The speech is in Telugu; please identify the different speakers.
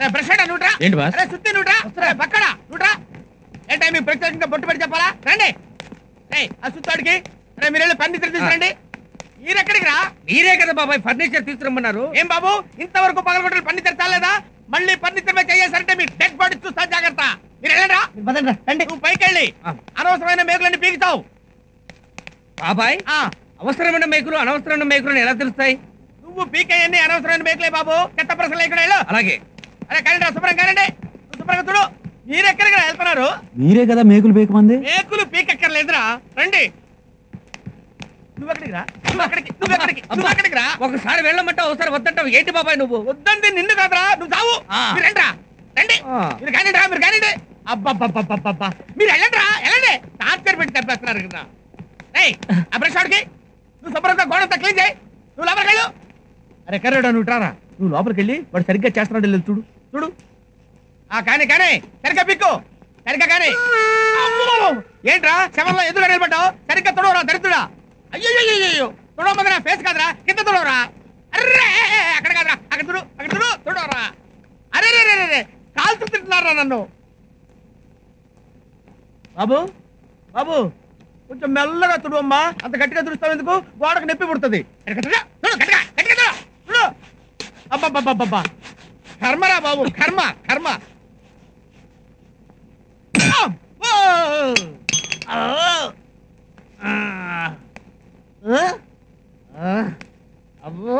Speaker 1: బ్రష్ నూట్రా ఏంటి బాస్ సుత్తి నూట్రా పక్కడ నూట్రా ఏంటో మీకు ప్రత్యేకంగా బొట్టు పెట్టి చెప్పాలా రండి ఆ సుత్తాడికి మీరు ఫర్నిచర్ తీసుకురండి మీరెక్కడికి రా మీరే కదా బాబాయ్ ఫర్నిచర్ తీసుకురమ్మన్నారు ఏం బాబు ఇంతవరకు పగలగొట్టిన ఫర్నిచర్ చాలేదా మళ్ళీ ఫర్నిచర్ మీద చేసారంటే మీ డెడ్ బాడీ చూస్తా జాగ్రత్త మీరు వెళ్ళండి నువ్వు పైకి వెళ్ళి అనవసరమైన మేకులన్నీ పీకుతావు బాబాయ్ అవసరమైన మేకులు అనవసరమైన మేకులు ఎలా తెలుస్తాయి నువ్వు పీకయ్యన్ని అనవసరమైన మేకులే బాబు చెత్త ప్రశ్నలు ఇక్కడ వెళ్ళు అలాగే అరే కానీ శుభ్రం కానండి శుభ్రంగా చూడు మీరెక్కడికి వెళ్తున్నారు
Speaker 2: మీరే కదా మేకులు పీకమంది
Speaker 1: మేకులు పీకెక్కర్లేదురా రండి నువ్వెక్కడికి రా ఒకసారి వెళ్ళమంటే ఒకసారి వద్దంటావు ఏంటి బాబాయ్ నువ్వు వద్దండి నిన్ను కాదురా నువ్వు చావు మీరు రండిరా రండి మీరు కానిరా మీరు కానిండి అబ్బబ్బబ్బబ్బబ్బా మీరు వెళ్ళండి రా వెళ్ళండి టార్చర్ పెట్టి తప్పేస్తున్నారు కదా ఆ బ్రష్ వాడికి నువ్వు శుభ్రంగా గోడంతా క్లీన్ చేయి నువ్వు లోపలికి వెళ్ళు అరే కర్రాడా నువ్వు రారా నువ్వు లోపలికి వెళ్ళి వాడు సరిగ్గా చేస్తున్నాడు లేదు చూడు చూడు కానీ సరిగ్గా పిక్కు సరిగ్గా కానీ ఏంట్రా శవంలో ఎదురుగా నిలబడ్డావు సరిగ్గా తొడవరా దరిద్రుడా అయ్యో తొడవరా ఫేస్ కాదురా కింద తొడవరా అర్రే అక్కడ కాదురా అక్కడ చూడు తొడవరా అరే రే కాల్చు తింటున్నారా నన్ను బాబు బాబు కొంచెం మెల్లగా తుడువమ్మా అంత గట్టిగా తుడుస్తావు ఎందుకు గోడకు నొప్పి పుడుతుంది చూడు అబ్బబ్బబ్బబ్బా కర్మరా బాబు కర్మ అబ్బో